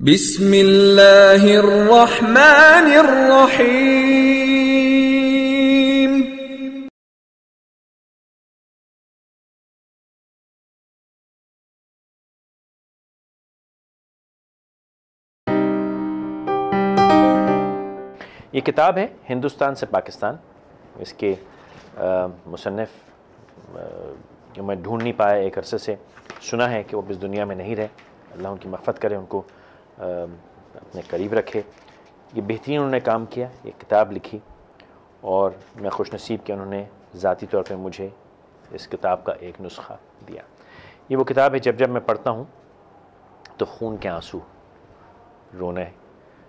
بسم اللہ الرحمن الرحیم۔ یہ کتاب ہے ہندوستان سے پاکستان۔ اس کے مصنف جو میں ڈھونڈ نہیں پایا ایک عرصے سے، سنا ہے کہ وہ اس دنیا میں نہیں رہے، اللہ ان کی مغفرت کرے، ان کو اپنے قریب رکھے۔ یہ بہترین انہوں نے کام کیا، یہ کتاب لکھی، اور میں خوش نصیب کہ انہوں نے ذاتی طور پہ مجھے اس کتاب کا ایک نسخہ دیا۔ یہ وہ کتاب ہے جب میں پڑھتا ہوں تو خون کے آنسو رونے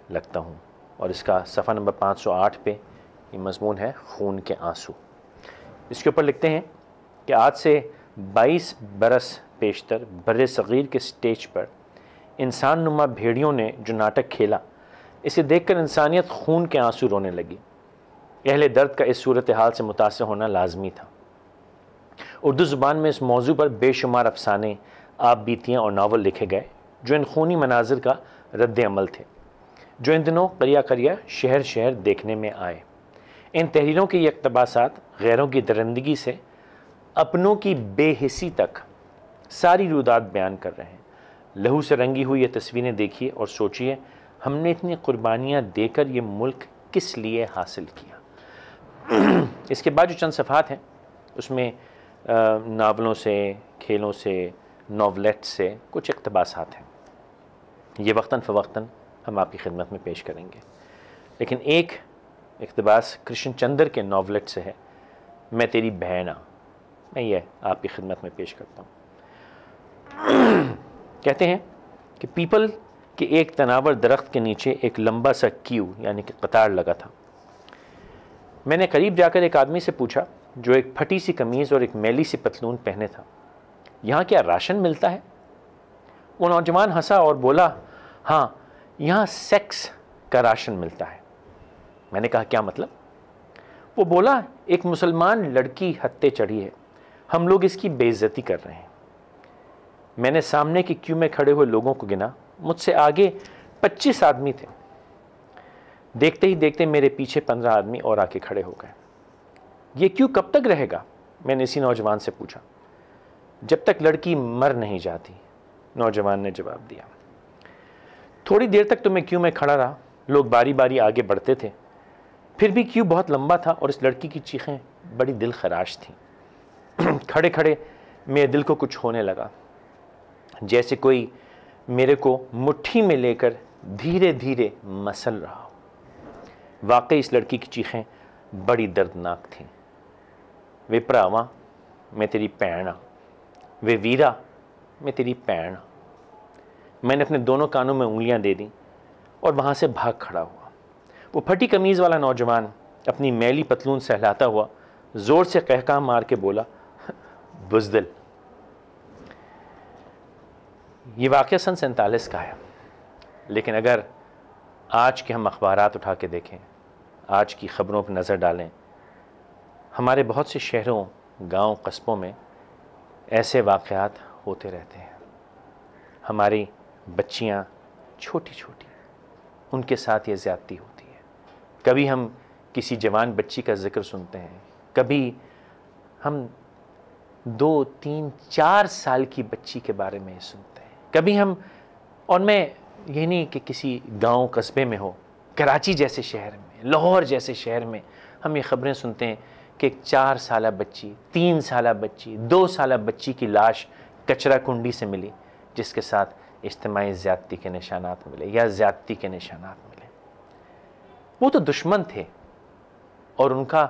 لگتا ہوں، اور اس کا صفحہ نمبر 508 پہ یہ مضمون ہے خون کے آنسو۔ اس کے اوپر لکھتے ہیں کہ آج سے 22 برس پیشتر بر صغیر کے سٹیج پر انسان نما بھیڑیوں نے جو ناٹک کھیلا، اسے دیکھ کر انسانیت خون کے آنسو رونے لگی۔ اہل درد کا اس صورتحال سے متاثر ہونا لازمی تھا۔ اردو زبان میں اس موضوع پر بے شمار افسانے، آپ بیتیاں اور ناول لکھے گئے جو ان خونی مناظر کا رد عمل تھے، جو ان دنوں قریہ قریہ شہر شہر دیکھنے میں آئے۔ ان تحریروں کے یہ اقتباسات غیروں کی درندگی سے اپنوں کی بے حسی تک ساری رودات بیان کر رہے ہیں۔ لہو سے رنگی ہوئی یہ تصویریں دیکھیے اور سوچئے ہم نے اتنی قربانیاں دے کر یہ ملک کس لیے حاصل کیا۔ اس کے بعد جو چند صفحات ہیں اس میں ناولوں سے، کھیلوں سے، ناولیٹ سے کچھ اقتباسات ہیں۔ یہ وقتاً فوقتاً ہم آپ کی خدمت میں پیش کریں گے، لیکن ایک اقتباس کرشن چندر کے ناولیٹ سے ہے، میں تیری بہن آں، میں یہ آپ کی خدمت میں پیش کرتا ہوں۔ کہتے ہیں کہ پیپل کے ایک تناور درخت کے نیچے ایک لمبا سا کیو یعنی کہ قطار لگا تھا۔ میں نے قریب جا کر ایک آدمی سے پوچھا جو ایک پھٹی سی قمیض اور ایک میلی سی پتلون پہنے تھا، یہاں کیا راشن ملتا ہے؟ وہ نوجوان ہنسا اور بولا، ہاں یہاں سیکس کا راشن ملتا ہے۔ میں نے کہا کیا مطلب؟ وہ بولا ایک مسلمان لڑکی ہتھے چڑھی ہے، ہم لوگ اس کی بے عزتی کر رہے ہیں۔ میں نے سامنے کی کیو میں کھڑے ہوئے لوگوں کو گنا، مجھ سے آگے 25 آدمی تھے۔ دیکھتے ہی دیکھتے میرے پیچھے 15 آدمی اور آ کے کھڑے ہو گئے۔ یہ کیو کب تک رہے گا؟ میں نے اسی نوجوان سے پوچھا۔ جب تک لڑکی مر نہیں جاتی، نوجوان نے جواب دیا۔ تھوڑی دیر تک تو میں کیو میں کھڑا رہا، لوگ باری باری آگے بڑھتے تھے، پھر بھی کیو بہت لمبا تھا اور اس لڑکی کی چیخیں بڑی دل خراش تھیں۔ کھڑے کھڑے میرے دل کو کچھ ہونے لگا، جیسے کوئی میرے کو مٹھی میں لے کر دھیرے دھیرے مسل رہا ہو۔ واقعی اس لڑکی کی چیخیں بڑی دردناک تھیں۔ وے پراواں میں تیری بھیਣ ہاں، وے ویرا میں تیری بھیਣ ہاں۔ میں نے اپنے دونوں کانوں میں انگلیاں دے دیں اور وہاں سے بھاگ کھڑا ہوا۔ وہ پھٹی قمیض والا نوجوان اپنی میلی پتلون سہلاتا ہوا زور سے قہقہہ مار کے بولا، بزدل۔ یہ واقعہ سن 47 کا ہے، لیکن اگر آج کے ہم اخبارات اٹھا کے دیکھیں، آج کی خبروں پر نظر ڈالیں، ہمارے بہت سے شہروں، گاؤں، قصبوں میں ایسے واقعات ہوتے رہتے ہیں۔ ہماری بچیاں چھوٹی چھوٹی، ان کے ساتھ یہ زیادتی ہوتی ہے۔ کبھی ہم کسی جوان بچی کا ذکر سنتے ہیں، کبھی ہم 2، 3، 4 سال کی بچی کے بارے میں سنتے ہیں، کبھی ہم، اور میں یہ نہیں کہ کسی گاؤں قصبے میں ہو، کراچی جیسے شہر میں، لاہور جیسے شہر میں ہم یہ خبریں سنتے ہیں کہ ایک 4 سالہ بچی، 3 سالہ بچی، 2 سالہ بچی کی لاش کچرا کنڈی سے ملی، جس کے ساتھ اجتماعی زیادتی کے نشانات ملے یا زیادتی کے نشانات ملے۔ وہ تو دشمن تھے اور ان کا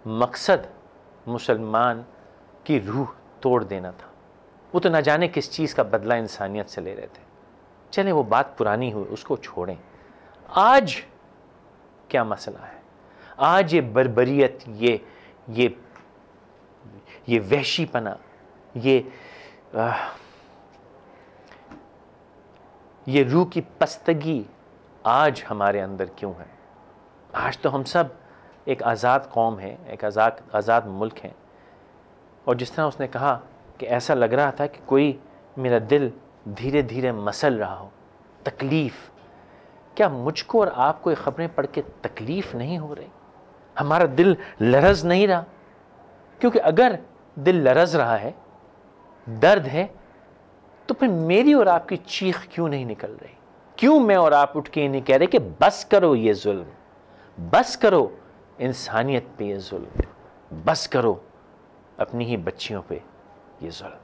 مقصد مسلمان کی روح توڑ دینا تھا۔ وہ تو نہ جانے کس چیز کا بدلہ انسانیت سے لے رہے تھے۔ چلیں وہ بات پرانی ہوئی، اس کو چھوڑیں۔ آج کیا مسئلہ ہے؟ آج یہ بربریت، یہ وحشی پنا، یہ روح کی پستگی آج ہمارے اندر کیوں ہے؟ آج تو ہم سب ایک آزاد قوم ہیں، ایک آزاد ملک ہیں، اور جس طرح اس نے کہا کہ ایسا لگ رہا تھا کہ کوئی میرا دل دھیرے دھیرے مسل رہا ہو، تکلیف کیا مجھ کو اور آپ کو یہ خبریں پڑھ کے تکلیف نہیں ہو رہی؟ ہمارا دل لرز نہیں رہا؟ کیونکہ اگر دل لرز رہا ہے، درد ہے، تو پھر میری اور آپ کی چیخ کیوں نہیں نکل رہی؟ کیوں میں اور آپ اٹھ کے نہیں کہہ رہے کہ بس کرو یہ ظلم، بس کرو انسانیت پہ یہ ظلم، بس کرو اپنی ہی بچیوں پہ یہ ظلم؟